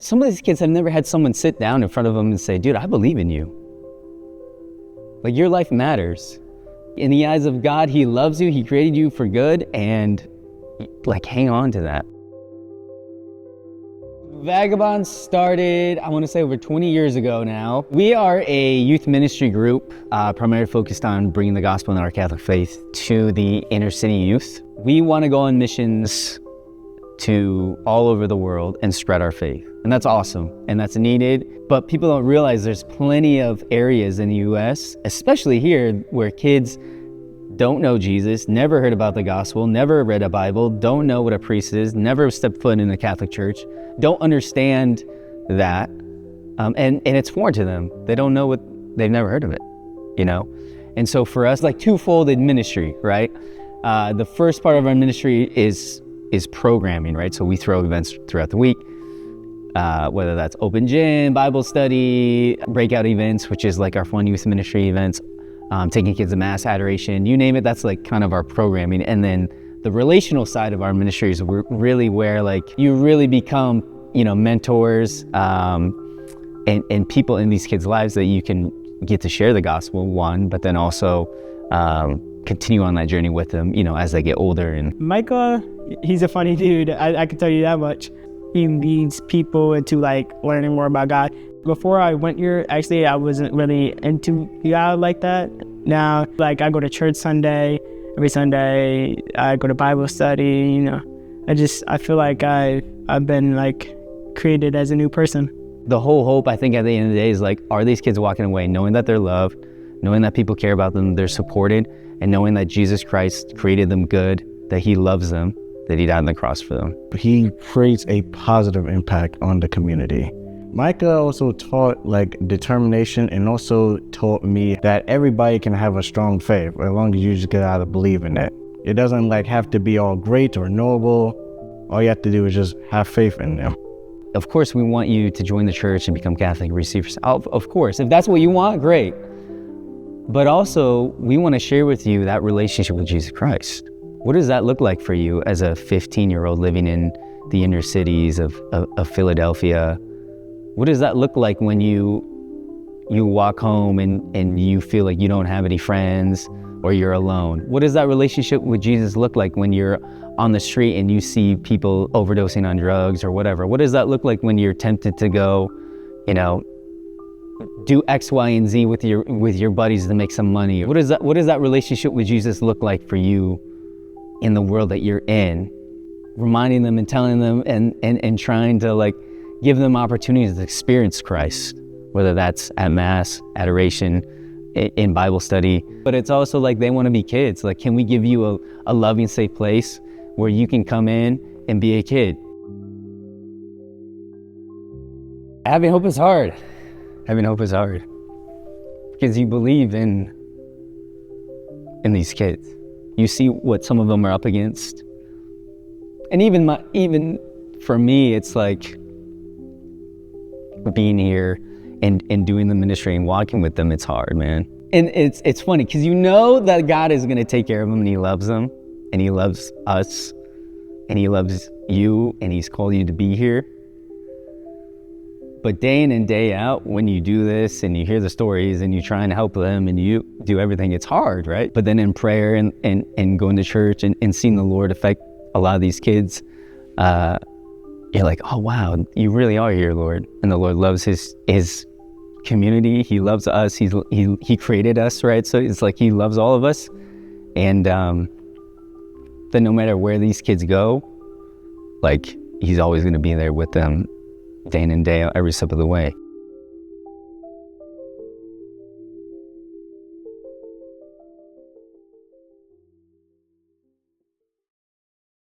Some of these kids have never had someone sit down in front of them and say, dude, I believe in you. Like, your life matters. In the eyes of God, he loves you, he created you for good, and like, hang on to that. Vagabond started, I want to say, over 20 years ago now. We are a youth ministry group primarily focused on bringing the gospel and our Catholic faith to the inner city youth. We want to go on missions to all over the world and spread our faith. And that's awesome, and that's needed. But people don't realize there's plenty of areas in the US, especially here, where kids don't know Jesus, never heard about the gospel, never read a Bible, don't know what a priest is, never stepped foot in the Catholic Church, don't understand that, and it's foreign to them. They don't know what, they've never heard of it, you know? And so for us, like, twofold in ministry, right? The first part of our ministry is programming, right? So we throw events throughout the week, whether that's open gym, Bible study, breakout events, which is like our fun youth ministry events, taking kids to mass, adoration, you name it, that's like kind of our programming. And then the relational side of our ministry is really where, like, you really become, you know, mentors and people in these kids' lives that you can get to share the gospel, one, but then also continue on that journey with them, you know, as they get older. And Micah, he's a funny dude, I can tell you that much. He leads people into, like, learning more about God. Before I went here, actually, I wasn't really into God like that. Now, like, I go to church every Sunday, I go to Bible study, you know. I feel like I've been, like, created as a new person. The whole hope, I think, at the end of the day is, like, are these kids walking away knowing that they're loved, knowing that people care about them, they're supported, and knowing that Jesus Christ created them good, that he loves them, that he died on the cross for them. He creates a positive impact on the community. Micah also taught, like, determination, and also taught me that everybody can have a strong faith as long as you just get out of believing it. It doesn't, like, have to be all great or noble. All you have to do is just have faith in them. Of course, we want you to join the church and become Catholic, receive yourself. Of course, if that's what you want, great. But also, we want to share with you that relationship with Jesus Christ. What does that look like for you as a 15-year-old living in the inner cities of Philadelphia? What does that look like when you walk home and you feel like you don't have any friends or you're alone? What does that relationship with Jesus look like when you're on the street and you see people overdosing on drugs or whatever? What does that look like when you're tempted to go, you know, do X, Y, and Z with your buddies to make some money? What does that relationship with Jesus look like for you in the world that you're in? Reminding them and telling them and trying to, like, give them opportunities to experience Christ, whether that's at mass, adoration, in Bible study. But it's also like they want to be kids. Like, can we give you a loving, safe place where you can come in and be a kid? Having hope is hard. Having hope is hard because you believe in these kids. You see what some of them are up against. And even for me, it's like being here and doing the ministry and walking with them, it's hard, man. And it's funny because you know that God is going to take care of them, and he loves them, and he loves us, and he loves you, and he's called you to be here. But day in and day out, when you do this and you hear the stories and you try and help them and you do everything, it's hard, right? But then in prayer and going to church and seeing the Lord affect a lot of these kids, you're like, oh wow, you really are here, Lord. And the Lord loves his community. He loves us. He created us, right? So it's like he loves all of us. And then no matter where these kids go, like, he's always going to be there with them day in and day out, every step of the way.